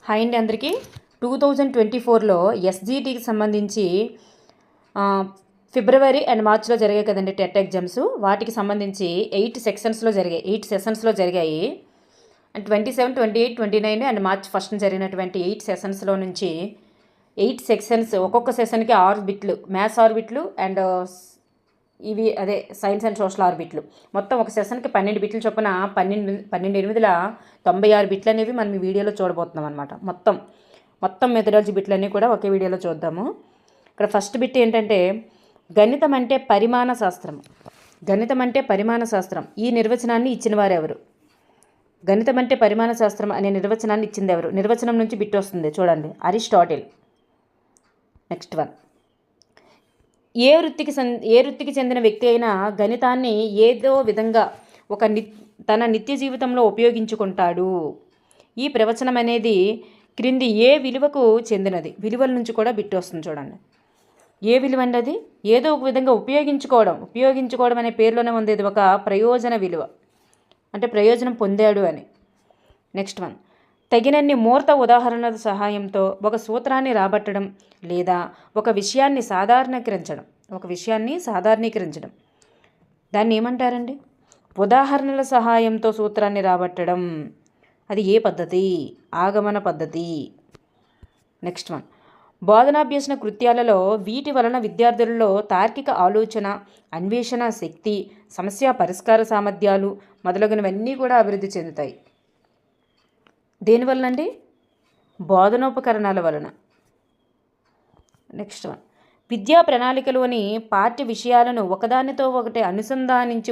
Hi అండి అందరికీ. 2024లో ఎస్జిటికి సంబంధించి ఫిబ్రవరి అండ్ మార్చ్లో జరిగాయి కదండి టెట్ ఎగ్జామ్స్. వాటికి సంబంధించి 8 సెషన్స్లో జరిగాయి. అండ్ 27, 28, 29 అండ్ మార్చ్ 1 జరిగినటువంటి 8 సెషన్స్లో నుంచి 8 సెక్షన్స్, ఒక్కొక్క సెషన్కి 6 బిట్లు, మ్యాథ్స్ 6 బిట్లు అండ్ సైన్స్ అండ్ సోషల్ 6 బిట్లు. మొత్తం ఒక సెషన్కి 12 బిట్లు చొప్పున 12 బిట్లు అనేవి మనం ఈ వీడియోలో చూడబోతున్నాం అనమాట. మొత్తం మెథడాలజీ బిట్లన్నీ కూడా ఒకే వీడియోలో చూద్దాము. ఇక్కడ ఫస్ట్ బిట్ ఏంటంటే గణితం అంటే పరిమాణ శాస్త్రం. ఈ నిర్వచనాన్ని ఇచ్చిన వారు ఎవరు? గణితం అంటే పరిమాణ శాస్త్రం అనే నిర్వచనాన్ని ఇచ్చింది ఎవరు? నిర్వచనం నుంచి బిట్ వస్తుంది చూడండి, అరిస్టాటిల్. నెక్స్ట్ వన్, ఏ వృత్తికి చెందిన వ్యక్తి అయినా గణితాన్ని ఏదో విధంగా తన నిత్య జీవితంలో ఉపయోగించుకుంటాడు. ఈ ప్రవచనం అనేది క్రింది ఏ విలువకు చెందినది? విలువల నుంచి కూడా బిట్ వస్తుంది చూడండి. ఏ విలువ అండి అది? ఏదో ఒక విధంగా ఉపయోగించుకోవడం అనే పేరులోనే ఉంది. ఇది ఒక ప్రయోజన విలువ, అంటే ప్రయోజనం పొందాడు అని. నెక్స్ట్ వన్, తగినన్ని మూర్త ఉదాహరణల సహాయంతో ఒక సూత్రాన్ని రాబట్టడం లేదా ఒక విషయాన్ని సాధారణీకరించడం దాన్ని ఏమంటారండి? ఉదాహరణల సహాయంతో సూత్రాన్ని రాబట్టడం. అది ఏ పద్ధతి? ఆగమన పద్ధతి. నెక్స్ట్ వన్, బోధనాభ్యసన కృత్యాలలో వీటి వలన విద్యార్థులలో తార్కిక ఆలోచన, అన్వేషణ శక్తి, సమస్య పరిష్కార సామర్థ్యాలు మొదలగునవన్నీ కూడా అభివృద్ధి చెందుతాయి. దేనివలన అండి? బోధనోపకరణాల వలన. నెక్స్ట్ వన్, విద్యా ప్రణాళికలోని పాఠ్య విషయాలను ఒకదానితో ఒకటి అనుసంధానించి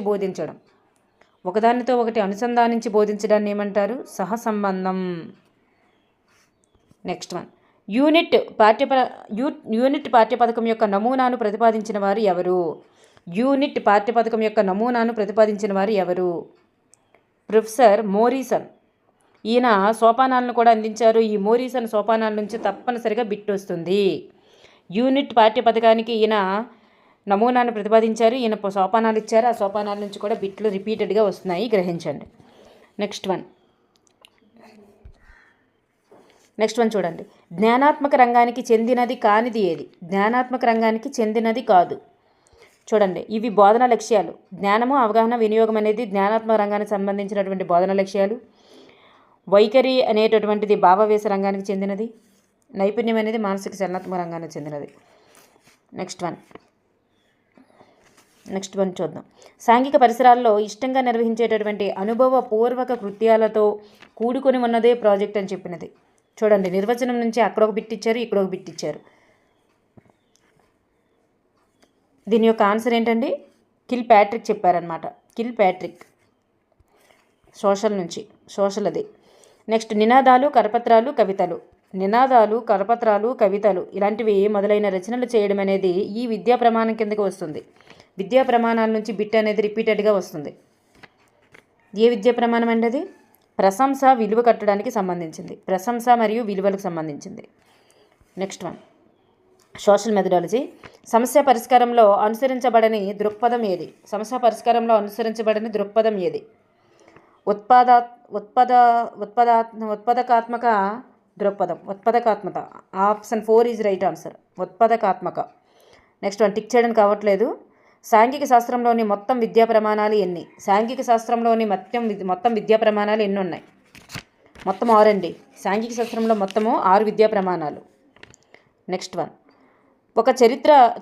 బోధించడాన్ని ఏమంటారు? సహసంబంధం. నెక్స్ట్ వన్, యూనిట్ పాఠ్యపథకం యొక్క నమూనాను ప్రతిపాదించిన వారు ఎవరు? Professor Morrison. ఈయన సోపానాలను కూడా అందించారు. ఈ మోరిసన్ సోపానాల నుంచి తప్పనిసరిగా బిట్ వస్తుంది. యూనిట్ పాఠ్యపథకానికి ఈయన నమూనాను ప్రతిపాదించారు, ఈయన సోపానాలు ఇచ్చారు. ఆ సోపానాల నుంచి కూడా బిట్లు రిపీటెడ్గా వస్తున్నాయి, గ్రహించండి. నెక్స్ట్ వన్ చూడండి, జ్ఞానాత్మక రంగానికి చెందినది కానిది ఏది? జ్ఞానాత్మక రంగానికి చెందినది కాదు. చూడండి, ఇవి బోధన లక్ష్యాలు. జ్ఞానము, అవగాహన, వినియోగం అనేది జ్ఞానాత్మక రంగానికి సంబంధించినటువంటి బోధన లక్ష్యాలు. వైఖరి అనేటటువంటిది భావావేశ రంగానికి చెందినది. నైపుణ్యం అనేది మానసిక చలనాత్మక రంగానికి చెందినది. నెక్స్ట్ వన్ చూద్దాం. సాంఘిక పరిసరాల్లో ఇష్టంగా నిర్వహించేటటువంటి అనుభవపూర్వక కృత్యాలతో కూడుకొని ఉన్నదే ప్రాజెక్ట్ అని చెప్పినది. చూడండి, నిర్వచనం నుంచి అక్కడ ఒక బిట్ ఇచ్చారు, ఇక్కడ ఒక బిట్ ఇచ్చారు. దీని యొక్క ఆన్సర్ ఏంటండి? కిల్ ప్యాట్రిక్ చెప్పారనమాట. సోషల్ అది. నెక్స్ట్, నినాదాలు, కరపత్రాలు, ఇలాంటివి మొదలైన రచనలు చేయడం అనేది ఈ విద్యా ప్రమాణం కిందకి వస్తుంది. విద్యా ప్రమాణాల నుంచి బిట్ అనేది రిపీటెడ్గా వస్తుంది. ఏ విద్యా ప్రమాణం అండి అది? ప్రశంస, విలువ కట్టడానికి సంబంధించింది. ప్రశంస మరియు విలువలకు సంబంధించింది. Next one, social methodology. సమస్య పరిష్కారంలో అనుసరించబడని దృక్పథం ఏది? ఉత్పాదకాత్మక దృక్పథం. ఆప్షన్ 4 ఈజ్ రైట్ ఆన్సర్, ఉత్పాదకాత్మక. నెక్స్ట్ వన్, టిక్ చేయడానికి కావట్లేదు. సాంఘిక శాస్త్రంలోని మొత్తం విద్యా ప్రమాణాలు ఎన్ని? సాంఘిక శాస్త్రంలోని మొత్తం విద్యా ప్రమాణాలు ఎన్ని ఉన్నాయి? మొత్తం 6 అండి. సాంఘిక శాస్త్రంలో మొత్తము 6 విద్యా ప్రమాణాలు. నెక్స్ట్ వన్, ఒక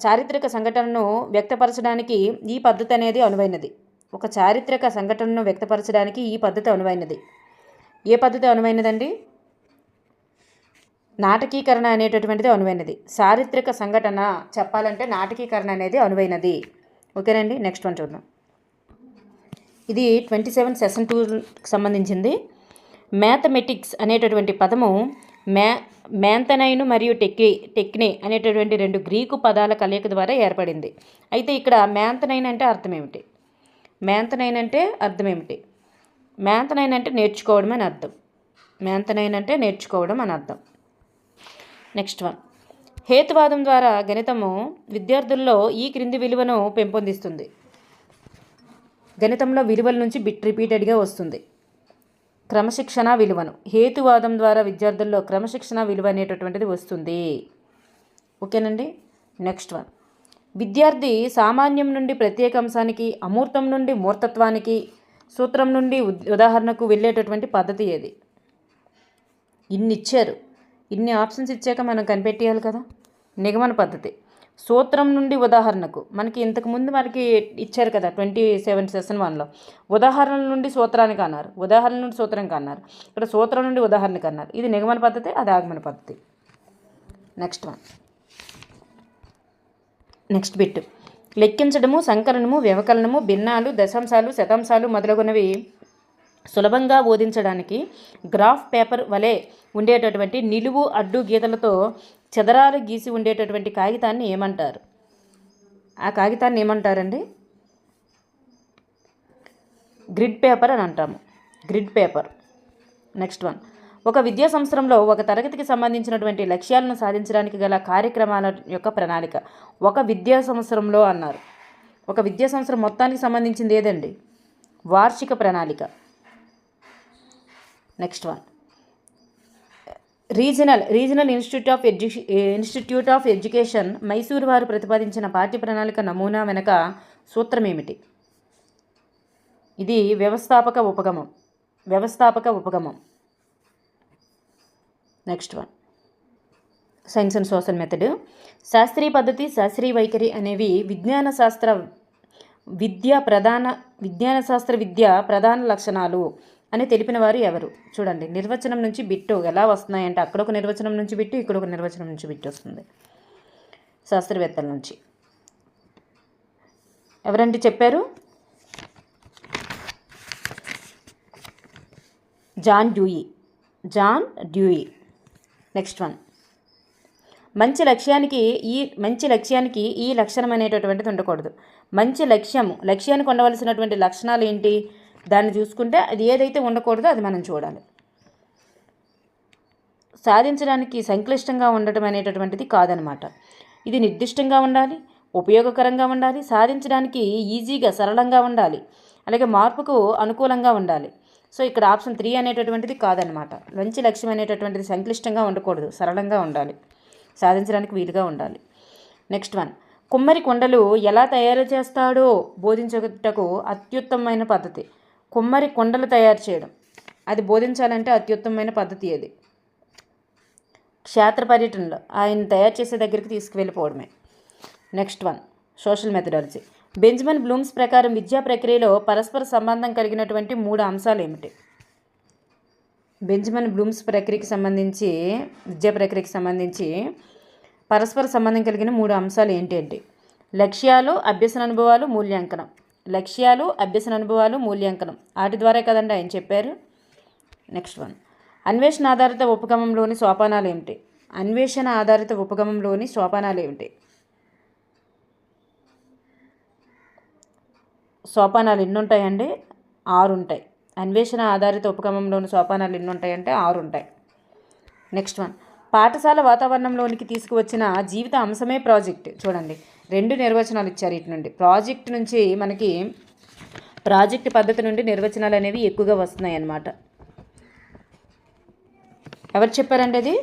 చారిత్రక సంఘటనను వ్యక్తపరచడానికి ఈ పద్ధతి అనేది అనువైనది. ఏ పద్ధతి అనువైనదండి? నాటకీకరణ అనేటటువంటిది అనువైనది. చారిత్రక సంఘటన చెప్పాలంటే నాటకీకరణ అనేది అనువైనది. ఓకేనండి. నెక్స్ట్ వన్ చూద్దాం. ఇది 27 సెషన్ 2కి సంబంధించింది. మ్యాథమెటిక్స్ అనేటటువంటి పదము మ్యాంతనైను మరియు టెక్నే అనేటటువంటి 2 గ్రీకు పదాల కలయిక ద్వారా ఏర్పడింది. అయితే ఇక్కడ మ్యాంతనైన్ అంటే అర్థం ఏమిటి? మ్యాంతనైన్ అంటే నేర్చుకోవడం అని అర్థం. నెక్స్ట్ వన్, హేతువాదం ద్వారా గణితము విద్యార్థుల్లో ఈ క్రింది విలువను పెంపొందిస్తుంది. గణితంలో విలువల నుంచి బిట్ రిపీటెడ్గా వస్తుంది. క్రమశిక్షణ విలువను. హేతువాదం ద్వారా విద్యార్థుల్లో క్రమశిక్షణ విలువ అనేటటువంటిది వస్తుంది. ఓకేనండి. నెక్స్ట్ వన్, విద్యార్థి సామాన్యం నుండి ప్రత్యేక అంశానికి, అమూర్తం నుండి మూర్తత్వానికి, సూత్రం నుండి ఉదాహరణకు వెళ్ళేటటువంటి పద్ధతి ఏది? ఇన్ని ఇచ్చారు, ఇన్ని ఆప్షన్స్ ఇచ్చాక మనం కనిపెట్టేయాలి కదా. నిగమన పద్ధతి. సూత్రం నుండి ఉదాహరణకు మనకి ఇంతకుముందు మనకి ఇచ్చారు కదా 27 సెషన్ 1లో. ఉదాహరణల నుండి సూత్రానికి అన్నారు, ఉదాహరణ నుండి సూత్రానికి అన్నారు, ఇక్కడ సూత్రం నుండి ఉదాహరణకి అన్నారు. ఇది నిగమన పద్ధతి, అది ఆగమన పద్ధతి. Next one, next bit. లెక్కించడము, సంకలనము, వ్యవకలనము, భిన్నాలు, దశాంశాలు, శతాంశాలు మొదలగునవి సులభంగా బోధించడానికి గ్రాఫ్ పేపర్ వలె ఉండేటటువంటి నిలువు అడ్డు గీతలతో చదరాలు గీసి ఉండేటటువంటి కాగితాన్ని ఏమంటారు? ఆ కాగితాన్ని ఏమంటారండి? గ్రిడ్ పేపర్ అని అంటాము. Grid paper. నెక్స్ట్ వన్, ఒక విద్యా సంవత్సరంలో ఒక తరగతికి సంబంధించినటువంటి లక్ష్యాలను సాధించడానికి గల కార్యక్రమాల యొక్క ప్రణాళిక. ఒక విద్యా సంవత్సరంలో అన్నారు. ఒక విద్యా సంవత్సరం మొత్తానికి సంబంధించింది ఏదండి? వార్షిక ప్రణాళిక. Next one, regional institute of education Mysuru వారు ప్రతిపాదించిన పాఠ్య ప్రణాళిక నమూనా వెనక సూత్రం ఏమిటి? ఇది వ్యవస్థాపక ఉపగమం. Next one, science and social method. శాస్త్రీయ పద్ధతి, శాస్త్రీయ వైఖరి అనేవి విజ్ఞాన శాస్త్ర విద్య ప్రధాన లక్షణాలు అని తెలిపిన వారు ఎవరు? చూడండి, నిర్వచనం నుంచి బిట్టు ఎలా వస్తున్నాయంటే అక్కడ ఒక నిర్వచనం నుంచి బిట్టు, ఇక్కడ ఒక నిర్వచనం నుంచి బిట్టు వస్తుంది శాస్త్రవేత్తల నుంచి. ఎవరంటే చెప్పారు? John Dewey. నెక్స్ట్ వన్, మంచి లక్ష్యానికి ఈ లక్షణం అనేటటువంటిది ఉండకూడదు. మంచి లక్ష్యానికి ఉండవలసినటువంటి లక్షణాలు ఏంటి? దాన్ని చూసుకుంటే అది ఏదైతే ఉండకూడదో అది మనం చూడాలి. సాధించడానికి సంక్లిష్టంగా ఉండటం అనేటటువంటిది కాదనమాట. ఇది నిర్దిష్టంగా ఉండాలి, ఉపయోగకరంగా ఉండాలి, సాధించడానికి ఈజీగా సరళంగా ఉండాలి, అలాగే మార్పుకు అనుకూలంగా ఉండాలి. సో ఇక్కడ ఆప్షన్ 3 అనేటటువంటిది కాదనమాట. మంచి లక్ష్యం అనేటటువంటిది సంక్లిష్టంగా ఉండకూడదు, సరళంగా ఉండాలి, సాధించడానికి వీలుగా ఉండాలి. నెక్స్ట్ వన్, కుమ్మరి కుండలు ఎలా తయారు చేస్తాడో బోధించుటకు అత్యుత్తమమైన పద్ధతి. కుమ్మరి కుండలు తయారు చేయడం, అది బోధించాలంటే అత్యుత్తమమైన పద్ధతి ఏది? క్షేత్ర పర్యటనలో ఆయన తయారు చేసే దగ్గరికి తీసుకువెళ్ళిపోవడమే. Next one, social methodology. Benjamin Bloom's ప్రకారం విద్యా ప్రక్రియలో పరస్పర సంబంధం కలిగినటువంటి 3 అంశాలు ఏమిటి? బెంజమిన్ బ్లూమ్స్ విద్యా ప్రక్రియకి సంబంధించి పరస్పర సంబంధం కలిగిన 3 అంశాలు ఏంటి? లక్ష్యాలు, అభ్యసన అనుభవాలు, మూల్యాంకనం. వాటి ద్వారా కదండి ఆయన చెప్పారు. నెక్స్ట్ వన్, అన్వేషణ ఆధారిత ఉపగమంలోని సోపానాలు ఏమిటి? సోపానాలు ఎన్ని ఉంటాయండి? 6 ఉంటాయి. అన్వేషణ ఆధారిత ఉపగమంలోని సోపానాలు ఎన్ని ఉంటాయంటే 6 ఉంటాయి. నెక్స్ట్ వన్, పాఠశాల వాతావరణంలోనికి తీసుకువచ్చిన జీవిత అంశమే ప్రాజెక్ట్. చూడండి, 2 నిర్వచనాలు ఇచ్చారు ఇటు నుండి. ప్రాజెక్ట్ నుంచి మనకి ప్రాజెక్ట్ పద్ధతి నుండి నిర్వచనాలు అనేవి ఎక్కువగా వస్తున్నాయి అన్నమాట. ఎవరు చెప్పారండి? అది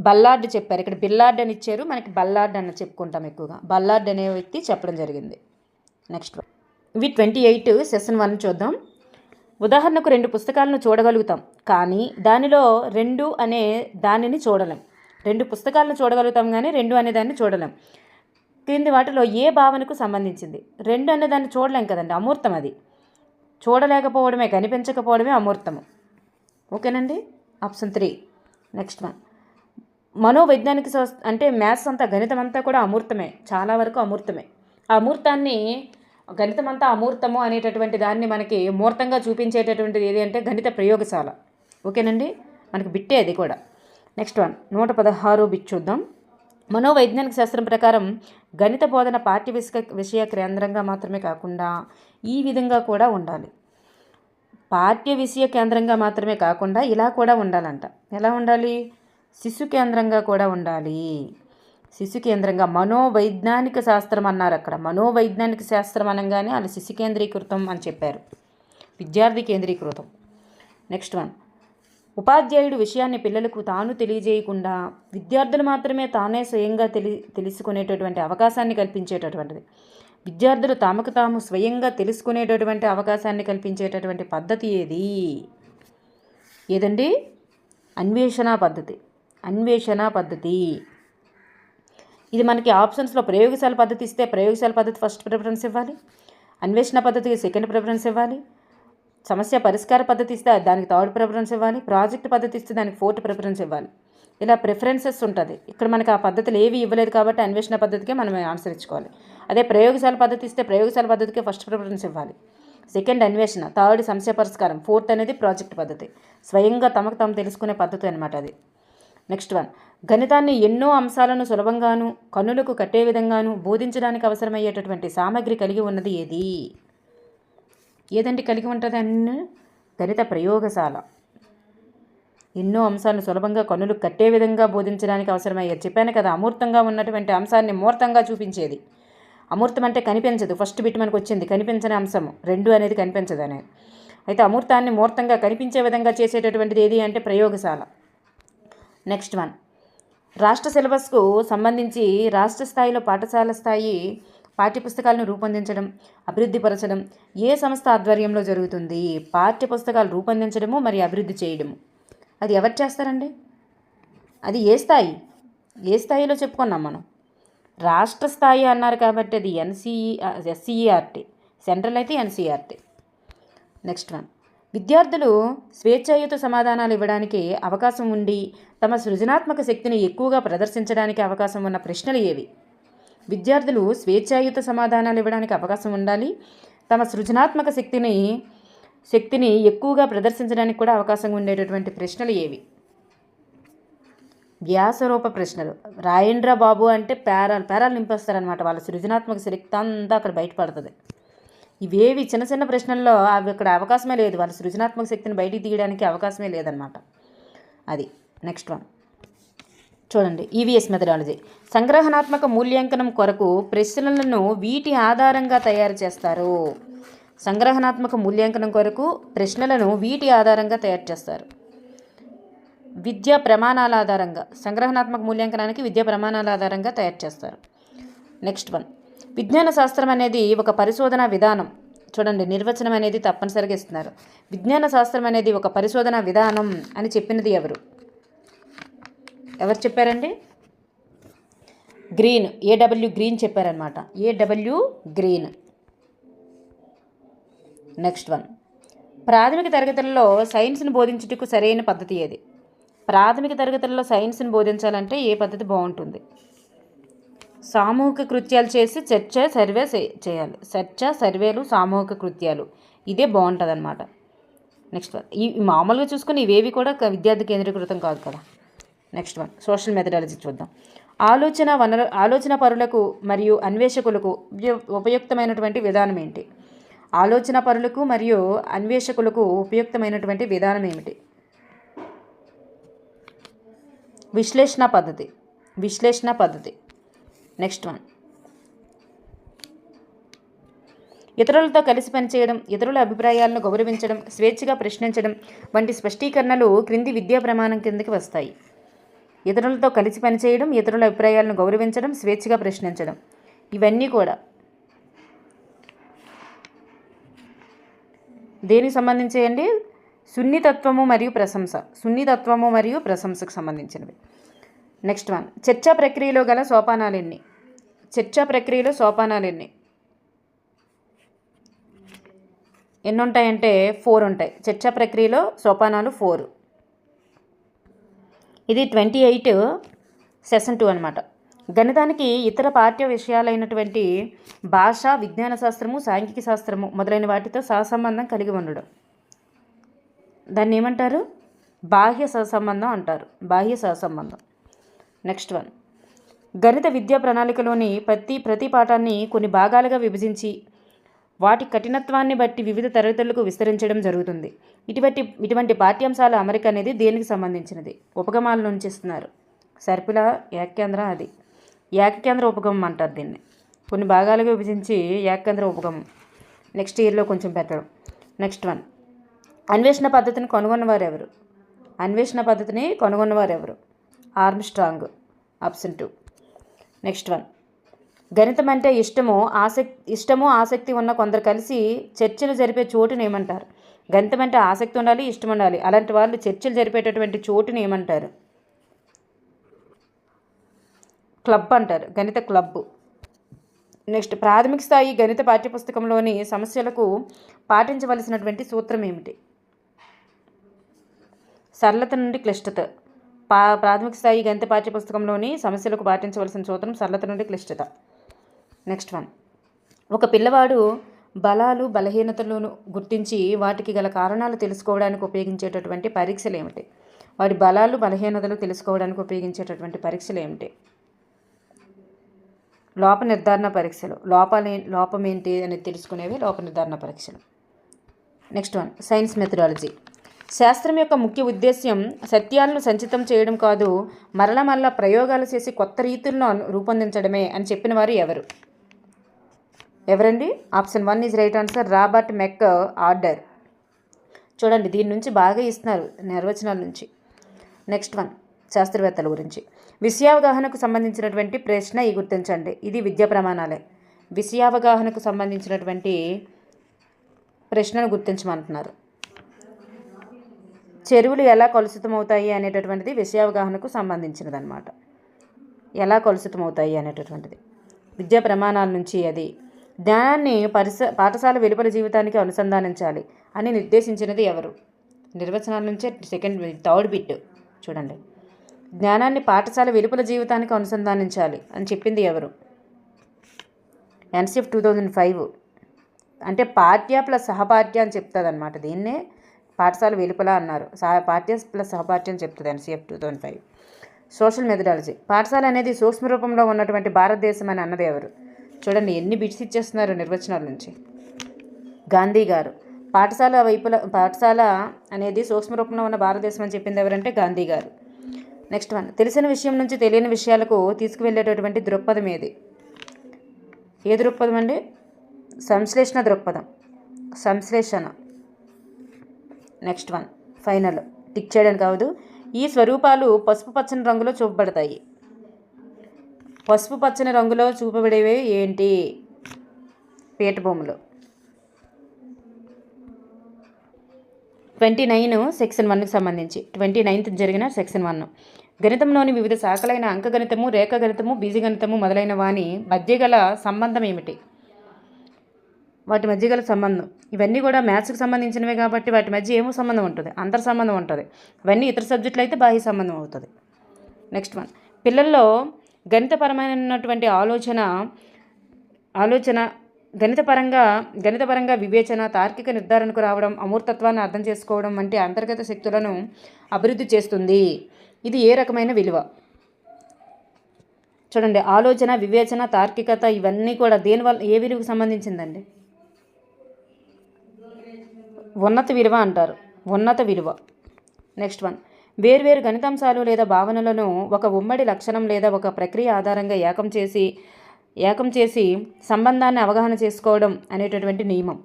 బల్లార్డ్ చెప్పారు. ఇక్కడ బిల్లార్డ్ అని ఇచ్చారు, మనకి బల్లార్డ్ అని చెప్పుకుంటాం ఎక్కువగా. బల్లార్డ్ అనే వ్యక్తి చెప్పడం జరిగింది. నెక్స్ట్ ఇవి 28 సెషన్ 1 చూద్దాం. ఉదాహరణకు 2 పుస్తకాలను చూడగలుగుతాం, కానీ దానిలో 2 అనే దానిని చూడలేం. 2 పుస్తకాలను చూడగలుగుతాం కానీ 2 అనే దాన్ని చూడలేం. క్రింది వాటిలో ఏ భావనకు సంబంధించింది? 2 అనే దాన్ని చూడలేం కదండి, అమూర్తం. అది చూడలేకపోవడమే, కనిపించకపోవడమే అమూర్తము. ఓకేనండి, ఆప్షన్ 3. నెక్స్ట్ వన్, మనోవైజ్ఞానిక అంటే మ్యాథ్స్ అంతా, గణితం అంతా కూడా అమూర్తమే, చాలా వరకు అమూర్తమే. ఆ అమూర్తాన్ని, గణితం అంతా అమూర్తము అనేటటువంటి దాన్ని మనకి మూర్తంగా చూపించేటటువంటిది ఏది అంటే గణిత ప్రయోగశాల. ఓకేనండి, మనకి బిట్టే అది కూడా. నెక్స్ట్ వన్, 116 బిట్ చూద్దాం. మనోవైజ్ఞానిక శాస్త్రం ప్రకారం గణిత బోధన పాఠ్య విషయ కేంద్రంగా మాత్రమే కాకుండా ఈ విధంగా కూడా ఉండాలి. పాఠ్య విషయ కేంద్రంగా మాత్రమే కాకుండా ఇలా కూడా ఉండాలంట. ఎలా ఉండాలి? శిశు కేంద్రంగా కూడా ఉండాలి. శిశు కేంద్రంగా మనోవైజ్ఞానిక శాస్త్రం అన్నారు. అక్కడ మనోవైజ్ఞానిక శాస్త్రం అనగానే వాళ్ళు శిశు కేంద్రీకృతం అని చెప్పారు. విద్యార్థి కేంద్రీకృతం. నెక్స్ట్ వన్, ఉపాధ్యాయుడు విషయాన్ని పిల్లలకు తాను తెలియజేయకుండా విద్యార్థులు మాత్రమే తానే స్వయంగా తెలుసుకునేటటువంటి అవకాశాన్ని కల్పించేటటువంటిది. విద్యార్థులు తమకు తాము స్వయంగా తెలుసుకునేటటువంటి అవకాశాన్ని కల్పించేటటువంటి పద్ధతి ఏదండి? అన్వేషణ పద్ధతి. ఇది మనకి ఆప్షన్స్లో ప్రయోగశాల పద్ధతి ఇస్తే ప్రయోగశాల పద్ధతి ఫస్ట్ ప్రిఫరెన్స్ ఇవ్వాలి, అన్వేషణ పద్ధతికి సెకండ్ ప్రిఫరెన్స్ ఇవ్వాలి, సమస్య పరిష్కార పద్ధతి ఇస్తే దానికి థర్డ్ ప్రిఫరెన్స్ ఇవ్వాలి, ప్రాజెక్ట్ పద్ధతి ఇస్తే దానికి ఫోర్త్ ప్రిఫరెన్స్ ఇవ్వాలి. ఇలా ప్రిఫరెన్సెస్ ఉంటుంది. ఇక్కడ మనకు ఆ పద్ధతులు ఏవి ఇవ్వలేదు కాబట్టి అన్వేషణ పద్ధతికే మనం ఆన్సర్ ఇచ్చుకోవాలి. అదే ప్రయోగశాల పద్ధతి ఇస్తే ప్రయోగశాల పద్ధతికే ఫస్ట్ ప్రిఫరెన్స్ ఇవ్వాలి, సెకండ్ అన్వేషణ, థర్డ్ సమస్య పరిష్కారం, ఫోర్త్ అనేది ప్రాజెక్ట్ పద్ధతి. స్వయంగా తమకు తాము తెలుసుకునే పద్ధతి అనమాట అది. నెక్స్ట్ వన్, గణితాన్ని ఎన్నో అంశాలను సులభంగాను కన్నులకు కట్టే విధంగాను బోధించడానికి అవసరమయ్యేటటువంటి సామగ్రి కలిగి ఉన్నది ఏదంటే కలిగి ఉంటుంది అన్ని గణిత ప్రయోగశాల. ఎన్నో అంశాలను సులభంగా కన్నులకు కట్టే విధంగా బోధించడానికి అవసరమయ్యేది. చెప్పాను కదా, అమూర్తంగా ఉన్నటువంటి అంశాన్ని మూర్తంగా చూపించేది. అమూర్తం అంటే కనిపించదు, ఫస్ట్ బిట్ మనకు వచ్చింది కనిపించని అంశము, 2 అనేది కనిపించదు అనేది. అయితే అమూర్తాన్ని మూర్తంగా కనిపించే విధంగా చేసేటటువంటిది ఏది అంటే ప్రయోగశాల. నెక్స్ట్ వన్, రాష్ట్ర సిలబస్కు సంబంధించి రాష్ట్ర స్థాయిలో పాఠశాల స్థాయి పాఠ్యపుస్తకాలను రూపొందించడం, అభివృద్ధిపరచడం ఏ సంస్థ ఆధ్వర్యంలో జరుగుతుంది? పాఠ్యపుస్తకాలు రూపొందించడము మరియు అభివృద్ధి చేయడము. అది ఎవరు చేస్తారండి? అది ఏ స్థాయిలో చెప్పుకున్నాం మనం? రాష్ట్ర స్థాయి అన్నారు కాబట్టి అది ఎస్సీఈఆర్టీ, సెంట్రల్ అయితే ఎన్సీఆర్టీ. నెక్స్ట్ వన్, విద్యార్థులు స్వేచ్ఛాయుత సమాధానాలు ఇవ్వడానికి అవకాశం ఉండి తమ సృజనాత్మక శక్తిని ఎక్కువగా ప్రదర్శించడానికి అవకాశం ఉన్న ప్రశ్నలు ఏవి? విద్యార్థులు స్వేచ్ఛాయుత సమాధానాలు ఇవ్వడానికి అవకాశం ఉండాలి, తమ సృజనాత్మక శక్తిని ఎక్కువగా ప్రదర్శించడానికి కూడా అవకాశం ఉండేటటువంటి ప్రశ్నలు ఏవి? వ్యాసరూప ప్రశ్నలు. రాయండ్రా బాబు అంటే పేరాలు నింపేస్తారనమాట. వాళ్ళ సృజనాత్మక శక్తి అంతా అక్కడ బయటపడుతుంది. ఇవేవి చిన్న చిన్న ప్రశ్నల్లో అవి అక్కడ అవకాశమే లేదు, వాళ్ళ సృజనాత్మక శక్తిని బయటికి తీయడానికి అవకాశమే లేదనమాట అది. నెక్స్ట్ వన్ చూడండి, ఈవీఎస్ మెథడాలజీ. సంగ్రహణాత్మక మూల్యాంకనం కొరకు ప్రశ్నలను వీటి ఆధారంగా తయారు చేస్తారు. సంగ్రహణాత్మక మూల్యాంకనం కొరకు ప్రశ్నలను వీటి ఆధారంగా తయారు చేస్తారు. విద్యా ప్రమాణాల ఆధారంగా, సంగ్రహణాత్మక మూల్యాంకనానికి విద్యా ప్రమాణాల ఆధారంగా తయారు చేస్తారు. నెక్స్ట్ వన్, విజ్ఞాన శాస్త్రం అనేది ఒక పరిశోధన విధానం. చూడండి, నిర్వచనం అనేది తప్పనిసరిగా ఇస్తున్నారు. విజ్ఞాన శాస్త్రం అనేది ఒక పరిశోధన విధానం అని చెప్పినది ఎవరు చెప్పారండి? గ్రీన్, ఏడబ్ల్యూ గ్రీన్ చెప్పారనమాట. ఏడబ్ల్యూ గ్రీన్. నెక్స్ట్ వన్, ప్రాథమిక తరగతుల్లో సైన్స్ని బోధించుటకు సరైన పద్ధతి ఏది? ప్రాథమిక తరగతుల్లో సైన్స్ని బోధించాలంటే ఏ పద్ధతి బాగుంటుంది? సామూహిక కృత్యాలు చేసి చర్చ సర్వే చేయాలి. చర్చ, సర్వేలు, సామూహిక కృత్యాలు, ఇదే బాగుంటుంది అనమాట. నెక్స్ట్ వన్, ఈ మామూలుగా చూసుకుని ఇవేవి కూడా విద్యార్థి కేంద్రీకృతం కాదు కదా. నెక్స్ట్ వన్, సోషల్ మెథడాలజీ చూద్దాం. ఆలోచన పరులకు మరియు అన్వేషకులకు ఉపయుక్తమైనటువంటి విధానం ఏంటి? ఆలోచన పరులకు మరియు అన్వేషకులకు ఉపయుక్తమైనటువంటి విధానం ఏమిటి? విశ్లేషణ పద్ధతి. నెక్స్ట్ వన్, ఇతరులతో కలిసి పనిచేయడం, ఇతరుల అభిప్రాయాలను గౌరవించడం, స్వేచ్ఛగా ప్రశ్నించడం వంటి స్పష్టీకరణలు క్రింది విద్యా ప్రమాణం కిందకి వస్తాయి. ఇతరులతో కలిసి పనిచేయడం, ఇతరుల అభిప్రాయాలను గౌరవించడం, స్వేచ్ఛగా ప్రశ్నించడం, ఇవన్నీ కూడా దేనికి సంబంధించేయండి? సున్నితత్వము మరియు ప్రశంసకు సంబంధించినవి. నెక్స్ట్ వన్, చర్చా ప్రక్రియలో గల సోపానాలు ఎన్ని? ఎన్ని ఉంటాయంటే 4 ఉంటాయి. చర్చా ప్రక్రియలో సోపానాలు 4. ఇది 28 సెషన్ 2 అనమాట. గణితానికి ఇతర పాఠ్య విషయాలైనటువంటి భాష, విజ్ఞాన శాస్త్రము, సాంఘిక శాస్త్రము మొదలైన వాటితో సహసంబంధం కలిగి ఉండడం, దాన్ని ఏమంటారు? బాహ్య సహసంబంధం అంటారు. బాహ్య సహసంబంధం. నెక్స్ట్ వన్, గణిత విద్యా ప్రణాళికలోని ప్రతి పాఠాన్ని కొన్ని భాగాలుగా విభజించి వాటి కఠినత్వాన్ని బట్టి వివిధ తరగతులకు విస్తరించడం జరుగుతుంది. ఇటువంటి పాఠ్యాంశాల అమరిక అనేది దేనికి సంబంధించినది? ఉపగమాల నుంచి ఇస్తున్నారు. సర్పిల ఏకకేంద్ర, అది ఏకకేంద్ర ఉపగమం అంటారు దీన్ని. కొన్ని భాగాలుగా విభజించి ఏకకేంద్ర ఉపగమం నెక్స్ట్ ఇయర్లో కొంచెం పెట్టడం. నెక్స్ట్ వన్, అన్వేషణ పద్ధతిని కనుగొన్నవారు ఎవరు? అన్వేషణ పద్ధతిని కనుగొన్నవారు ఎవరు? Armstrong, option 2. నెక్స్ట్ వన్, గణితం అంటే ఇష్టము ఆసక్తి ఉన్న కొందరు కలిసి చర్చలు జరిపే చోటుని ఏమంటారు? గణితం అంటే ఆసక్తి ఉండాలి, ఇష్టం ఉండాలి, అలాంటి వాళ్ళు చర్చలు జరిపేటటువంటి చోటుని ఏమంటారు? క్లబ్ అంటారు, గణిత క్లబ్. నెక్స్ట్, ప్రాథమిక స్థాయి గణిత పాఠ్యపుస్తకంలోని సమస్యలకు పాటించవలసినటువంటి సూత్రం ఏమిటి? సరళత నుండి క్లిష్టత. ప్రాథమిక స్థాయి గణిత పాఠ్యపుస్తకంలోని సమస్యలకు పాటించవలసిన సూత్రం సరళత నుండి క్లిష్టత. నెక్స్ట్ వన్, ఒక పిల్లవాడు బలాలు బలహీనతలను గుర్తించి వాటికి గల కారణాలు తెలుసుకోవడానికి ఉపయోగించేటటువంటి పరీక్షలు ఏమిటి? వాటి బలాలు బలహీనతలు తెలుసుకోవడానికి ఉపయోగించేటటువంటి పరీక్షలు ఏమిటి? లోప నిర్ధారణ పరీక్షలు. లోపం ఏంటి అనేది తెలుసుకునేవి లోప నిర్ధారణ పరీక్షలు. Next one, science methodology. శాస్త్రం యొక్క ముఖ్య ఉద్దేశ్యం సత్యాలను సంచితం చేయడం కాదు, మరల ప్రయోగాలు చేసి కొత్త రీతులను రూపొందించడమే అని చెప్పిన వారు ఎవరండి? Option 1 is right answer, Robert mech order. చూడండి, దీని నుంచి బాగా ఇస్తున్నారు నిర్వచనాల నుంచి. నెక్స్ట్ వన్, శాస్త్రవేత్తల గురించి. విషయావగాహనకు సంబంధించినటువంటి ప్రశ్న ఈ గుర్తించండి. ఇది విద్యా ప్రమాణాలే. విషయావగాహనకు సంబంధించినటువంటి ప్రశ్నను గుర్తించమంటున్నారు. చెరువులు ఎలా కలుషితమవుతాయి అనేటటువంటిది విషయావగాహనకు సంబంధించినదన్నమాట. ఎలా కలుషితమవుతాయి అనేటటువంటిది విద్యా ప్రమాణాల నుంచి. అది జ్ఞానాన్ని పాఠశాల వెలుపల జీవితానికి అనుసంధానించాలి అని నిర్దేశించినది ఎవరు? నిర్వచనాల నుంచే థర్డ్ బిట్ చూడండి. జ్ఞానాన్ని పాఠశాల వెలుపల జీవితానికి అనుసంధానించాలి అని చెప్పింది ఎవరు? ఎన్సిఎఫ్ 2005. అంటే పాఠ్య ప్లస్ సహపాఠ్య అని చెప్తుంది అనమాట. దీన్నే పాఠశాల వెలుపల అన్నారు. పాఠ్య ప్లస్ సహపాఠ్యం అని చెప్తుంది ఎన్సిఎఫ్ 2005. Social methodology. పాఠశాల అనేది సూక్ష్మ రూపంలో ఉన్నటువంటి భారతదేశం అని అన్నది ఎవరు? చూడండి, ఎన్ని బిట్స్ ఇచ్చేస్తున్నారు నిర్వచనాల నుంచి. గాంధీ గారు. పాఠశాల అనేది సూక్ష్మ రూపంలో ఉన్న భారతదేశం అని చెప్పింది ఎవరంటే గాంధీ గారు. నెక్స్ట్ వన్, తెలిసిన విషయం నుంచి తెలియని విషయాలకు తీసుకువెళ్ళేటటువంటి దృక్పథం ఏది? ఏ దృక్పథం అండి? సంశ్లేషణ దృక్పథం. సంశ్లేషణ. నెక్స్ట్ వన్, ఫైనల్, టిక్ చేయడానికి కావదు. ఈ స్వరూపాలు పసుపు పచ్చని రంగులో చూపబడతాయి. పసుపు పచ్చని రంగులో చూపబడేవి ఏంటి? పీఠభూములు. 29 సెక్షన్ 1కి సంబంధించి 29th జరిగిన సెక్షన్ 1. గణితంలోని వివిధ శాఖలైన అంకగణితము, రేఖాగణితము, బీజగణితము మొదలైన వాని మధ్య గల సంబంధం ఏమిటి? వాటి మధ్య గల సంబంధం ఇవన్నీ కూడా మ్యాథ్స్కి సంబంధించినవే కాబట్టి వాటి మధ్య ఏమో సంబంధం ఉంటుంది, అంతర్ సంబంధం ఉంటుంది. ఇవన్నీ ఇతర సబ్జెక్టులు అయితే బాహ్య సంబంధం అవుతుంది. నెక్స్ట్ వన్, పిల్లల్లో గణితపరమైనటువంటి ఆలోచన గణితపరంగా వివేచన, తార్కిక నిర్ధారణకు రావడం, అమూర్తత్వాన్ని అర్థం చేసుకోవడం వంటి అంతర్గత శక్తులను అభివృద్ధి చేస్తుంది. ఇది ఏ రకమైన విలువ? చూడండి, ఆలోచన, వివేచన, తార్కికత ఇవన్నీ కూడా దేనివల్ల ఏ విలువకు సంబంధించిందండి? ఉన్నత విలువ అంటారు, ఉన్నత విలువ. నెక్స్ట్ వన్, వేర్వేరు గణితాంశాలు లేదా భావనలను ఒక ఉమ్మడి లక్షణం లేదా ఒక ప్రక్రియ ఆధారంగా ఏకం చేసి సంబంధాన్ని అవగాహన చేసుకోవడం అనేటటువంటి నియమం.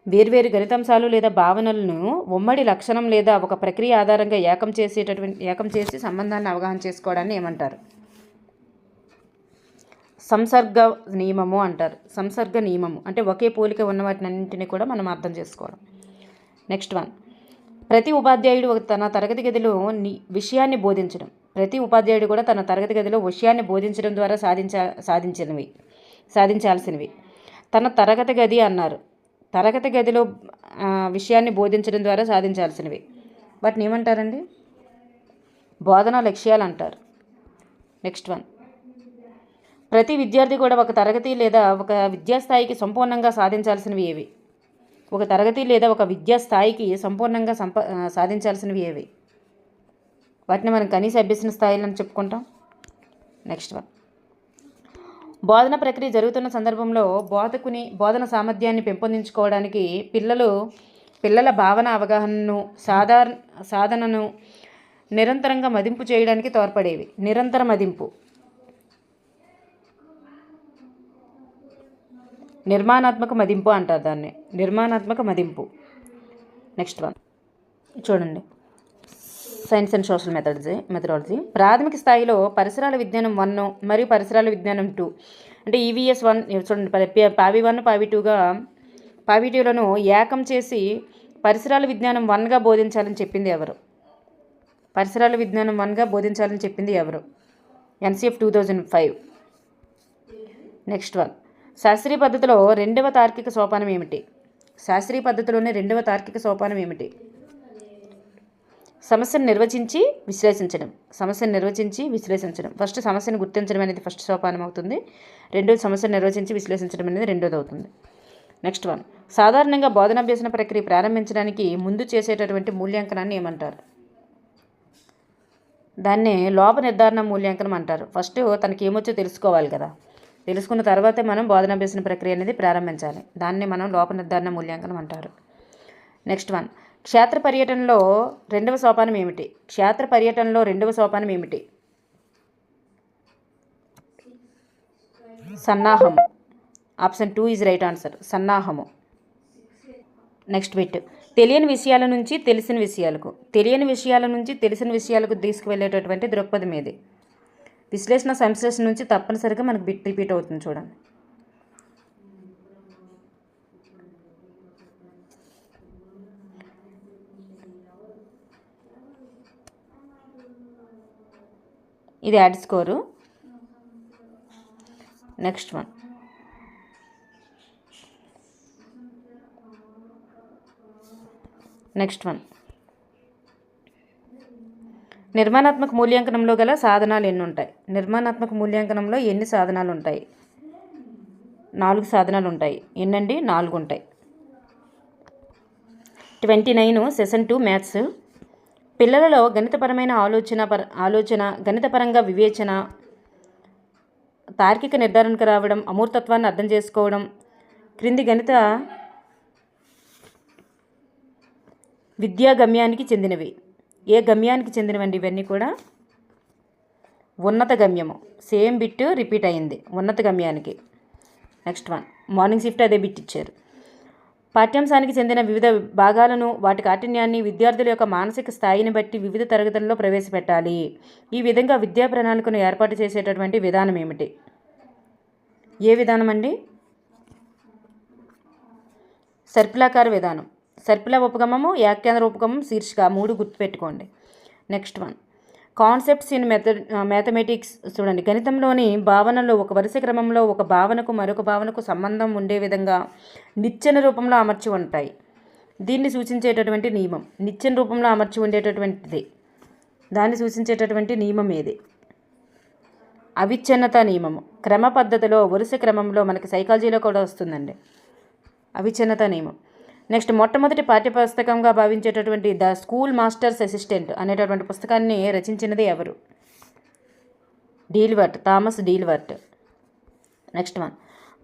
వేర్వేరు గణితాంశాలు లేదా భావనలను ఉమ్మడి లక్షణం లేదా ఒక ప్రక్రియ ఆధారంగా ఏకం చేసి సంబంధాన్ని అవగాహన చేసుకోవడాన్ని ఏమంటారు? సంసర్గ నియమము అంటారు. సంసర్గ నియమము అంటే ఒకే పోలిక ఉన్న వాటినన్నింటినీ కూడా మనం అర్థం చేసుకోవడం. నెక్స్ట్ వన్, ప్రతి ఉపాధ్యాయుడు తన తరగతి గదిలో విషయాన్ని బోధించడం. ప్రతి ఉపాధ్యాయుడు కూడా తన తరగతి గదిలో విషయాన్ని బోధించడం ద్వారా సాధించాల్సినవి. తన తరగతి గది అన్నారు. తరగతి గదిలో విషయాన్ని బోధించడం ద్వారా సాధించాల్సినవి. వాటిని ఏమంటారండి? బోధనా లక్ష్యాలు అంటారు. నెక్స్ట్ వన్, ప్రతి విద్యార్థి కూడా ఒక తరగతి లేదా ఒక విద్యాస్థాయికి సంపూర్ణంగా సాధించాల్సినవి ఏవి? ఒక తరగతి లేదా ఒక విద్యాస్థాయికి సంపూర్ణంగా సాధించాల్సినవి ఏవి? వాటిని మనం కనీస అభ్యసన స్థాయిలను చెప్పుకుంటాం. నెక్స్ట్ వన్, బోధన ప్రక్రియ జరుగుతున్న సందర్భంలో బోధన సామర్థ్యాన్ని పెంపొందించుకోవడానికి పిల్లల భావన అవగాహనను సాధనను నిరంతరంగా మదింపు చేయడానికి తోడ్పడేవి. నిరంతర మదింపు. నిర్మాణాత్మక మదింపు అంటారు దాన్ని, నిర్మాణాత్మక మదింపు. నెక్స్ట్ వన్ చూడండి, సైన్స్ అండ్ సోషల్ మెథడాలజీ. ప్రాథమిక స్థాయిలో పరిసరాల విజ్ఞానం 1 మరియు పరిసరాల విజ్ఞానం 2 అంటే EVS 1 చూడండి, పావి 1 పావి 2గా పావి 2లను ఏకం చేసి పరిసరాల విజ్ఞానం 1గా బోధించాలని చెప్పింది ఎవరు? పరిసరాల విజ్ఞానం 1గా బోధించాలని చెప్పింది ఎవరు? NCF 2005. నెక్స్ట్ వన్, శాస్త్రీయ పద్ధతిలో రెండవ తార్కిక సోపానం ఏమిటి? శాస్త్రీయ పద్ధతిలోనే రెండవ తార్కిక సోపానం ఏమిటి? సమస్యను నిర్వచించి విశ్లేషించడం. సమస్యను నిర్వచించి విశ్లేషించడం. ఫస్ట్ సమస్యను గుర్తించడం అనేది ఫస్ట్ సోపానం అవుతుంది, రెండోది సమస్యను నిర్వచించి విశ్లేషించడం అనేది రెండోది అవుతుంది. నెక్స్ట్ వన్, సాధారణంగా బోధనాభ్యసన ప్రక్రియ ప్రారంభించడానికి ముందు చేసేటటువంటి మూల్యాంకనాన్ని ఏమంటారు? దాన్నే లోప నిర్ధారణ మూల్యాంకనం అంటారు. ఫస్ట్ తనకి ఏమొచ్చో తెలుసుకోవాలి కదా, తెలుసుకున్న తర్వాతే మనం బోధనాభ్యసన ప్రక్రియ అనేది ప్రారంభించాలి. దాన్ని మనం లోప నిర్ధారణ మూల్యాంకనం అంటారు. నెక్స్ట్ వన్, క్షేత్ర పర్యటనలో రెండవ సోపానం ఏమిటి? క్షేత్ర పర్యటనలో రెండవ సోపానం ఏమిటి? సన్నాహము. ఆప్షన్ 2 ఈజ్ రైట్ ఆన్సర్, సన్నాహము. నెక్స్ట్ బిట్, తెలియని విషయాల నుంచి తెలిసిన విషయాలకు, తెలియని విషయాల నుంచి తెలిసిన విషయాలకు తీసుకువెళ్ళేటటువంటి దృక్పథం ఏది? విశ్లేషణ సంశ్లేషణ నుంచి తప్పనిసరిగా మనకు బిట్ రిపీట్ అవుతుంది చూడండి. ఇది యాడ్ స్కోరు. నెక్స్ట్ వన్, నిర్మాణాత్మక మూల్యాంకనంలో గల సాధనాలు ఎన్ని ఉంటాయి? నిర్మాణాత్మక మూల్యాంకనంలో ఎన్ని సాధనాలు ఉంటాయి? 4 సాధనాలు ఉంటాయి. ఎన్నండి? 4 ఉంటాయి. 29 సెషన్ 2 మ్యాథ్స్. పిల్లలలో గణితపరమైన ఆలోచన గణితపరంగా వివేచన, తార్కిక నిర్ధారణకు రావడం, అమూర్తత్వాన్ని అర్థం చేసుకోవడం క్రింది గణిత విద్యా గమ్యానికి చెందినవి. ఏ గమ్యానికి చెందినవండి ఇవన్నీ కూడా? ఉన్నత గమ్యము. సేమ్ బిట్ రిపీట్ అయింది, ఉన్నత గమ్యానికి. నెక్స్ట్ వన్, మార్నింగ్ షిఫ్ట్ అదే బిట్ ఇచ్చారు. పాఠ్యాంశానికి చెందిన వివిధ భాగాలను, వాటి కాఠిన్యాన్ని విద్యార్థుల యొక్క మానసిక స్థాయిని బట్టి వివిధ తరగతుల్లో ప్రవేశపెట్టాలి. ఈ విధంగా విద్యా ప్రణాళికను ఏర్పాటు చేసేటటువంటి విధానం ఏమిటి? ఏ విధానం అండి? సర్పిలాకార విధానం. సర్పిల ఉపగమము, యాక్యాంధ్ర ఉపగమం, శీర్షిక 3 గుర్తుపెట్టుకోండి. Next one, concepts in mathematics. చూడండి, గణితంలోని భావనలు ఒక వరుస క్రమంలో ఒక భావనకు మరొక భావనకు సంబంధం ఉండే విధంగా నిచ్చెన రూపంలో అమర్చి ఉంటాయి. దీన్ని సూచించేటటువంటి నియమం, నిచ్చెన రూపంలో అమర్చి ఉండేటటువంటిది, దాన్ని సూచించేటటువంటి నియమం ఏది? అవిచ్ఛిన్నత నియమము. క్రమ పద్ధతిలో వరుస క్రమంలో మనకి సైకాలజీలో కూడా వస్తుందండి అవిచ్ఛిన్నత నియమం. నెక్స్ట్, మొట్టమొదటి పాఠ్యపుస్తకంగా భావించేటటువంటి ద స్కూల్ మాస్టర్స్ అసిస్టెంట్ అనేటటువంటి పుస్తకాన్ని రచించినది ఎవరు? డీల్వర్ట్, థామస్ డీల్వర్ట్. నెక్స్ట్ వన్,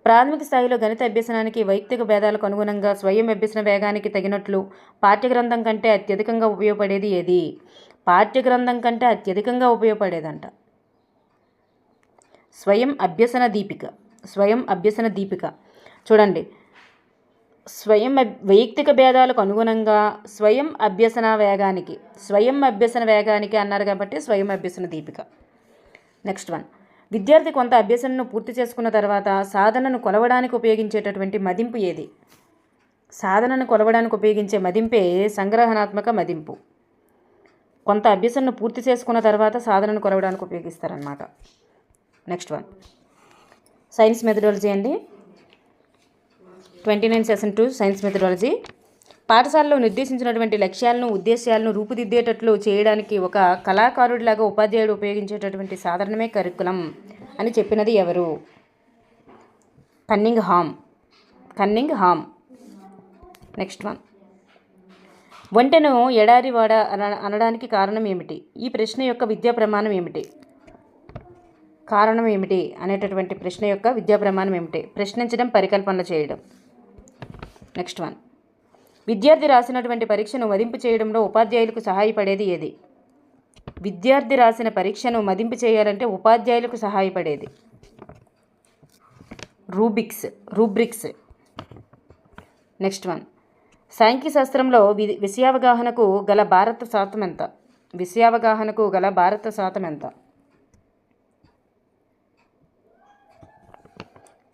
ప్రాథమిక స్థాయిలో గణిత అభ్యసనానికి వైయక్తిక భేదాలకు అనుగుణంగా స్వయం అభ్యసన వేగానికి తగినట్లు పాఠ్యగ్రంథం కంటే అత్యధికంగా ఉపయోగపడేది ఏది? పాఠ్యగ్రంథం కంటే అత్యధికంగా ఉపయోగపడేదంట స్వయం అభ్యసన దీపిక. స్వయం అభ్యసన దీపిక. చూడండి, వైయక్తిక భేదాలకు అనుగుణంగా స్వయం అభ్యసన వేగానికి అన్నారు కాబట్టి స్వయం అభ్యసన దీపిక. నెక్స్ట్ వన్, విద్యార్థి కొంత అభ్యసనను పూర్తి చేసుకున్న తర్వాత సాధనను కొలవడానికి ఉపయోగించేటటువంటి మదింపు ఏది? సాధనను కొలవడానికి ఉపయోగించే మదింపే సంగ్రహణాత్మక మదింపు. కొంత అభ్యసనను పూర్తి చేసుకున్న తర్వాత సాధనను కొలవడానికి ఉపయోగిస్తారన్నమాట. నెక్స్ట్ వన్, సైన్స్ మెథడాలజీ అండి. 29 సెషన్ 2 సైన్స్ మెథడాలజీ. పాఠశాలలో నిర్దేశించినటువంటి లక్ష్యాలను, ఉద్దేశాలను రూపుదిద్దేటట్లు చేయడానికి ఒక కళాకారుడిలాగా ఉపాధ్యాయుడు ఉపయోగించేటటువంటి సాధనమే కరికులం అని చెప్పినది ఎవరు? కన్నింగ్ హామ్. నెక్స్ట్ వన్, ఒంటెను ఎడారి వాడ అనడానికి కారణం ఏమిటి? ఈ ప్రశ్న యొక్క విద్యా ప్రమాణం ఏమిటి? కారణం ఏమిటి అనేటటువంటి ప్రశ్న యొక్క విద్యా ప్రమాణం ఏమిటి? ప్రశ్నించడం, పరికల్పనలు చేయడం. నెక్స్ట్ వన్, విద్యార్థి రాసినటువంటి పరీక్షను మదింపు చేయడంలో ఉపాధ్యాయులకు సహాయపడేది ఏది? విద్యార్థి రాసిన పరీక్షను మదింపు చేయాలంటే ఉపాధ్యాయులకు సహాయపడేది రూబ్రిక్స్. నెక్స్ట్ వన్, సాంఖ్యశాస్త్రంలో విషయావగాహనకు గల భారత శాతం ఎంత?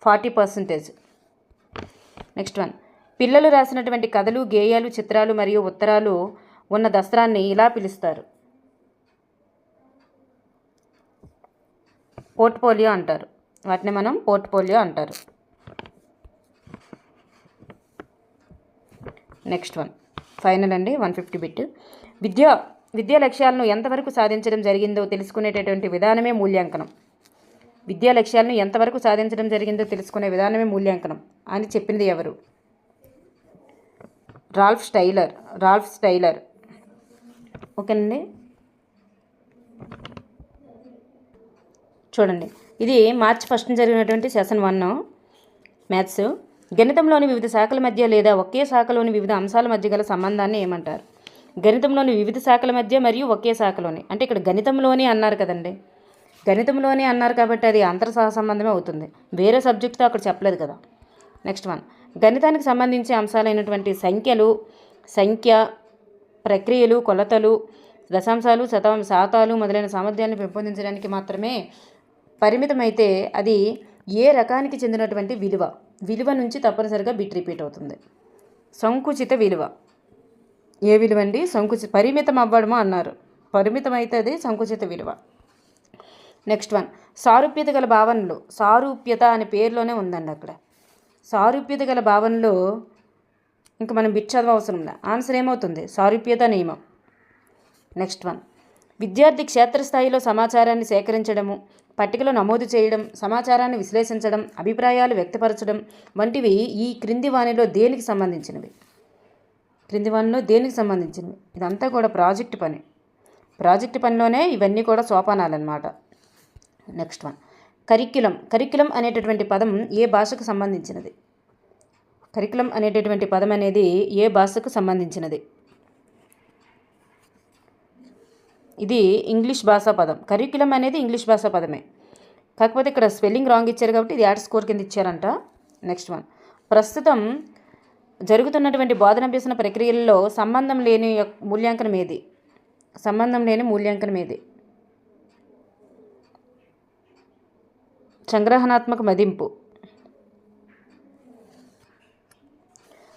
40%. నెక్స్ట్ వన్, పిల్లలు రాసినటువంటి కథలు, గేయాలు, చిత్రాలు మరియు ఉత్తరాలు ఉన్న దస్త్రాన్ని ఇలా పిలుస్తారు. పోర్ట్ఫోలియో అంటారు. వాటిని మనం పోర్ట్ఫోలియో అంటారు. నెక్స్ట్ వన్, ఫైనల్ అండి, 150 బిట్. విద్యా లక్ష్యాలను ఎంతవరకు సాధించడం జరిగిందో తెలుసుకునేటటువంటి విధానమే మూల్యాంకనం. విద్యా లక్ష్యాలను ఎంతవరకు సాధించడం జరిగిందో తెలుసుకునే విధానమే మూల్యాంకనం అని చెప్పింది ఎవరు? Ralph styler. ఓకేనండి. చూడండి, ఇది మార్చి 1 జరిగినటువంటి సెషన్ 1 మ్యాథ్స్. గణితంలోని వివిధ శాఖల మధ్య లేదా ఒకే శాఖలోని వివిధ అంశాల మధ్య గల సంబంధాన్ని ఏమంటారు? గణితంలోని వివిధ శాఖల మధ్య మరియు ఒకే శాఖలోని, అంటే ఇక్కడ గణితంలోని అన్నారు కదండి, గణితంలోని అన్నారు కాబట్టి అది అంతర్ సంబంధమే అవుతుంది. వేరే సబ్జెక్ట్తో అక్కడ చెప్పలేదు కదా. నెక్స్ట్ వన్, గణితానికి సంబంధించి అంశాలైనటువంటి సంఖ్య ప్రక్రియలు, కొలతలు, దశాంశాలు, శాతాలు మొదలైన సామర్థ్యాలను పెంపొందించడానికి మాత్రమే పరిమితమైతే అది ఏ రకానికి చెందినటువంటి విలువ నుంచి తప్పనిసరిగా బిట్ రిపీట్ అవుతుంది. సంకుచిత విలువ. ఏ విలువ అండి? పరిమితం అవ్వడము అన్నారు. పరిమితమైతే అది సంకుచిత విలువ. నెక్స్ట్ వన్, సారూప్యత గల భావనలు. సారూప్యత అనే పేరులోనే ఉందండి అక్కడ. సారూప్యత గల భావనలు ఇంకా మనం బిట్ చదవవసరం లేదు. ఆన్సర్ ఏమవుతుంది? సారూప్యత నియమం. నెక్స్ట్ వన్, విద్యార్థి క్షేత్రస్థాయిలో సమాచారాన్ని సేకరించడము, పట్టికలో నమోదు చేయడం, సమాచారాన్ని విశ్లేషించడం, అభిప్రాయాలు వ్యక్తపరచడం వంటివి ఈ క్రింది వానిలో దేనికి సంబంధించినవి? ఇదంతా కూడా ప్రాజెక్ట్ పనిలోనే ఇవన్నీ కూడా సోపానాలన్నమాట. నెక్స్ట్ వన్, కరిక్యులం అనేటటువంటి పదం ఏ భాషకు సంబంధించినది? కరిక్యులం అనేటటువంటి పదం అనేది ఏ భాషకు సంబంధించినది? ఇది ఇంగ్లీష్ భాషా పదం. కరిక్యులం అనేది ఇంగ్లీష్ భాషా పదమే, కాకపోతే ఇక్కడ స్పెల్లింగ్ రాంగ్ ఇచ్చారు కాబట్టి ఇది యాడ్ స్కోర్ కింద ఇచ్చారంట. నెక్స్ట్ వన్, ప్రస్తుతం జరుగుతున్నటువంటి బోధనాభ్యసన ప్రక్రియల్లో సంబంధం లేని మూల్యాంకనం ఏది? సంగ్రహణాత్మక మదింపు.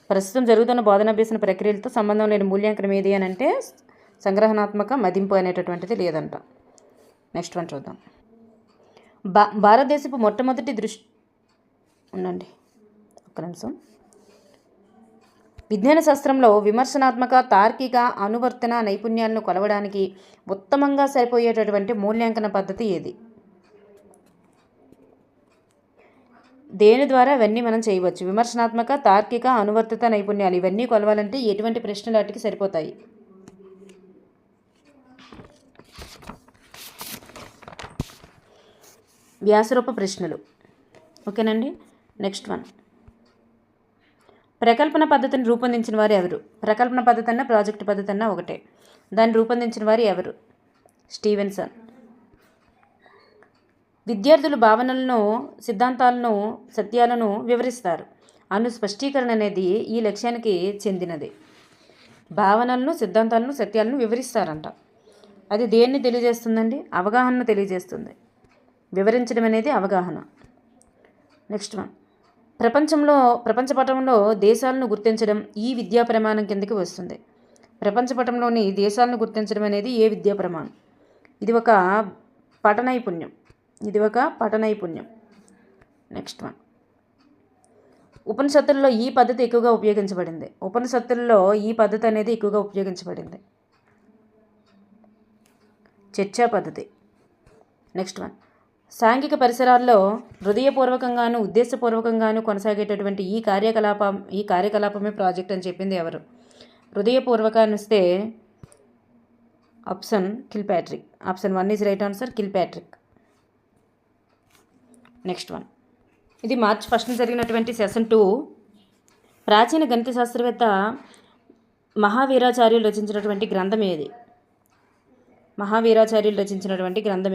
ప్రస్తుతం జరుగుతున్న బోధనాభ్యసన ప్రక్రియలతో సంబంధం లేని మూల్యాంకనం ఏది అని అంటే సంగ్రహణాత్మక మదింపు అనేటటువంటిది లేదంట. నెక్స్ట్ వన్ చూద్దాం. భారతదేశపు మొట్టమొదటి ఉండండి ఒక్క నిమిషం. విజ్ఞాన శాస్త్రంలో విమర్శనాత్మక, తార్కిక, అనువర్తన నైపుణ్యాలను కొలవడానికి ఉత్తమంగా సరిపోయేటటువంటి మూల్యాంకన పద్ధతి ఏది? దేని ద్వారా ఇవన్నీ మనం చేయవచ్చు? విమర్శనాత్మక, తార్కిక, అనువర్తిత నైపుణ్యాలు ఇవన్నీ కొలవాలంటే ఎటువంటి ప్రశ్నలు వాటికి సరిపోతాయి? వ్యాసరూప ప్రశ్నలు. ఓకేనండి. నెక్స్ట్ వన్, ప్రకల్పన పద్ధతిని రూపొందించిన వారు ఎవరు? ప్రకల్పన పద్ధతి అన్న ప్రాజెక్టు పద్ధతి అన్న ఒకటే. దాన్ని రూపొందించిన వారు ఎవరు? స్టీవెన్సన్. విద్యార్థులు భావనలను, సిద్ధాంతాలను, సత్యాలను వివరిస్తారు అను స్పష్టీకరణ అనేది ఈ లక్ష్యానికి చెందినది. భావనలను, సిద్ధాంతాలను, సత్యాలను వివరిస్తారంట. అది దేన్ని తెలియజేస్తుందండి? అవగాహనను తెలియజేస్తుంది. వివరించడం అనేది అవగాహన. నెక్స్ట్ వన్, ప్రపంచపటంలో దేశాలను గుర్తించడం ఈ విద్యా ప్రమాణం కిందకి వస్తుంది. ప్రపంచపటంలోని దేశాలను గుర్తించడం అనేది ఏ విద్యా ప్రమాణం? ఇది ఒక పట నైపుణ్యం. నెక్స్ట్ వన్, ఉపనిషత్తుల్లో ఈ పద్ధతి ఎక్కువగా ఉపయోగించబడింది. చర్చా పద్ధతి. నెక్స్ట్ వన్, సాంఘిక పరిసరాల్లో హృదయపూర్వకంగాను ఉద్దేశపూర్వకంగాను కొనసాగేటటువంటి ఈ కార్యకలాపమే ప్రాజెక్ట్ అని చెప్పింది ఎవరు? హృదయపూర్వకాన్ని వస్తే option Kilpatrick. Option 1 is right answer, Kilpatrick. Next one, ఇది మార్చి 1 జరిగినటువంటి సెషన్ 2. ప్రాచీన గణిత శాస్త్రవేత్త మహావీరాచార్యులు రచించినటువంటి గ్రంథం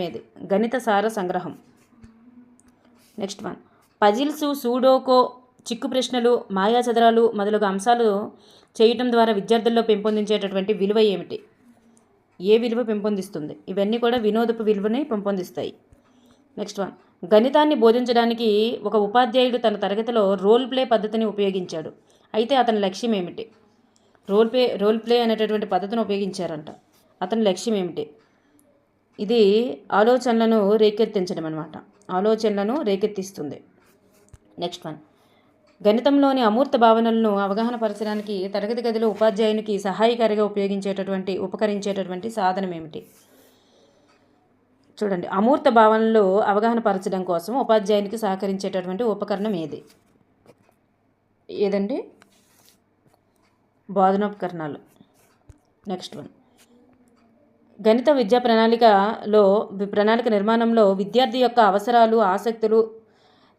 ఏది? గణిత సార సంగ్రహం. నెక్స్ట్ వన్, పజిల్స్, సూడోకో, చిక్కు ప్రశ్నలు, మాయాచదరాలు మొదలగు అంశాలు చేయటం ద్వారా విద్యార్థుల్లో పెంపొందించేటటువంటి విలువ ఏమిటి? ఏ విలువ పెంపొందిస్తుంది? ఇవన్నీ కూడా వినోదపు విలువని పెంపొందిస్తాయి. నెక్స్ట్ వన్, గణితాన్ని బోధించడానికి ఒక ఉపాధ్యాయుడు తన తరగతిలో రోల్ ప్లే పద్ధతిని ఉపయోగించాడు. అయితే అతని లక్ష్యం ఏమిటి? రోల్ ప్లే అనేటటువంటి పద్ధతిని ఉపయోగించారంట. అతని లక్ష్యం ఏమిటి? ఇది ఆలోచనలను రేకెత్తించడం అనమాట. ఆలోచనలను రేకెత్తిస్తుంది. నెక్స్ట్ వన్, గణితంలోని అమూర్త భావనలను అవగాహన పరచడానికి తరగతి గదిలో ఉపాధ్యాయునికి సహాయకారిగా ఉపకరించేటటువంటి సాధనం ఏమిటి? చూడండి, అమూర్త భావనలు అవగాహన పరచడం కోసం ఉపాధ్యాయునికి సహకరించేటటువంటి ఉపకరణం ఏదండి? బోధనోపకరణాలు. నెక్స్ట్ వన్, గణిత విద్యా ప్రణాళిక నిర్మాణంలో విద్యార్థి యొక్క అవసరాలు, ఆసక్తులు,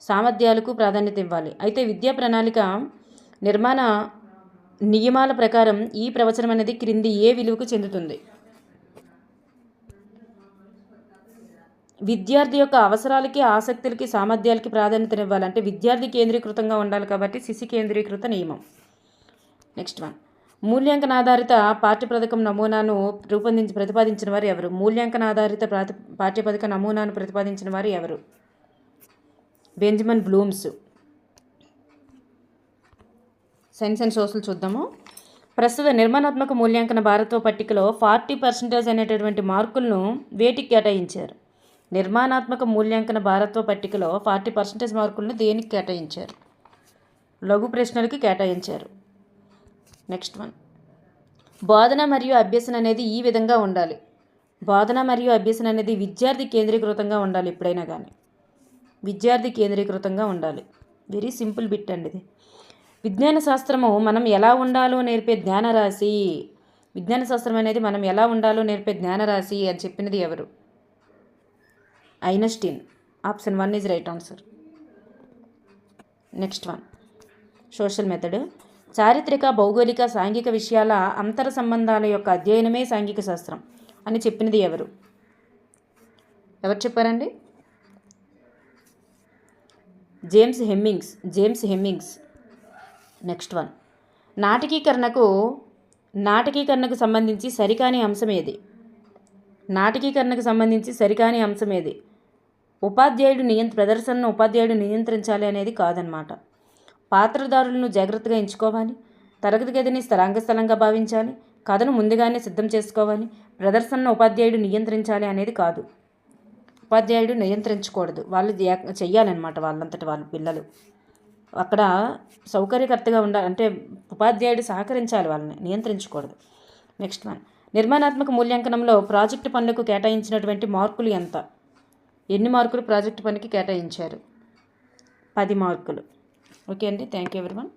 సామర్థ్యాలకు ప్రాధాన్యత ఇవ్వాలి. అయితే విద్యా ప్రణాళిక నిర్మాణ నియమాల ప్రకారం ఈ ప్రవచనం అనేది క్రింది ఏ విలువకు చెందుతుంది? విద్యార్థి యొక్క అవసరాలకి, ఆసక్తులకి, సామర్థ్యాలకి ప్రాధాన్యతనివ్వాలి. అంటే విద్యార్థి కేంద్రీకృతంగా ఉండాలి కాబట్టి శిశు కేంద్రీకృత నియమం. నెక్స్ట్ వన్, మూల్యాంకనాధారిత పాఠ్యపథకం నమూనాను ప్రతిపాదించిన వారు ఎవరు? మూల్యాంకనాధారిత పాఠ్యపథక నమూనాను ప్రతిపాదించిన వారు ఎవరు? Benjamin Bloom's. Science and social చూద్దాము. ప్రస్తుత నిర్మాణాత్మక మూల్యాంకన భారత్వ పట్టికలో 40% అనేటటువంటి మార్కులను వేటికి కేటాయించారు? నిర్మాణాత్మక మూల్యాంకన భారత్వ పట్టికలో 40% మార్కులను దేనికి కేటాయించారు? లఘు ప్రశ్నలకి కేటాయించారు. నెక్స్ట్ వన్, బోధన మరియు అభ్యసన అనేది ఈ విధంగా ఉండాలి. బోధన మరియు అభ్యసన అనేది విద్యార్థి కేంద్రీకృతంగా ఉండాలి. ఎప్పుడైనా కానీ విద్యార్థి కేంద్రీకృతంగా ఉండాలి. వెరీ సింపుల్ బిట్ అండి ఇది. విజ్ఞాన శాస్త్రము మనం ఎలా ఉండాలో నేర్పే జ్ఞానరాశి. విజ్ఞాన శాస్త్రం అనేది మనం ఎలా ఉండాలో నేర్పే జ్ఞానరాశి అని చెప్పినది ఎవరు? Einstein. Option 1 is right answer. Next one, social method. చారిత్రక, భౌగోళిక, సాంఘిక విషయాల అంతర సంబంధాల యొక్క అధ్యయనమే సాంఘిక శాస్త్రం అని చెప్పినది ఎవరు? ఎవరు చెప్పారండి? James Hemmings. నెక్స్ట్ వన్, నాటకీకరణకు సంబంధించి సరికాని అంశం ఏది? ప్రదర్శనను ఉపాధ్యాయుడు నియంత్రించాలి అనేది కాదనమాట. పాత్రధారులను జాగ్రత్తగా ఎంచుకోవాలి. తరగతి గదిని స్థలంగా భావించాలి. కథను ముందుగానే సిద్ధం చేసుకోవాలి. ప్రదర్శనను ఉపాధ్యాయుడు నియంత్రించాలి అనేది కాదు. ఉపాధ్యాయుడు నియంత్రించకూడదు. వాళ్ళు చెయ్యాలన్నమాట. వాళ్ళంతటి వాళ్ళ పిల్లలు అక్కడ సౌకర్యకర్తగా ఉండాలి. అంటే ఉపాధ్యాయుడు సహకరించాలి, వాళ్ళని నియంత్రించకూడదు. నెక్స్ట్ వన్, నిర్మాణాత్మక మూల్యాంకనంలో ప్రాజెక్టు పనులకు కేటాయించినటువంటి మార్కులు ఎంత? ఎన్ని మార్కులు ప్రాజెక్టు పనికి కేటాయించారు? 10 మార్కులు. ఓకే అండి, థ్యాంక్ యూ ఎవరీవన్.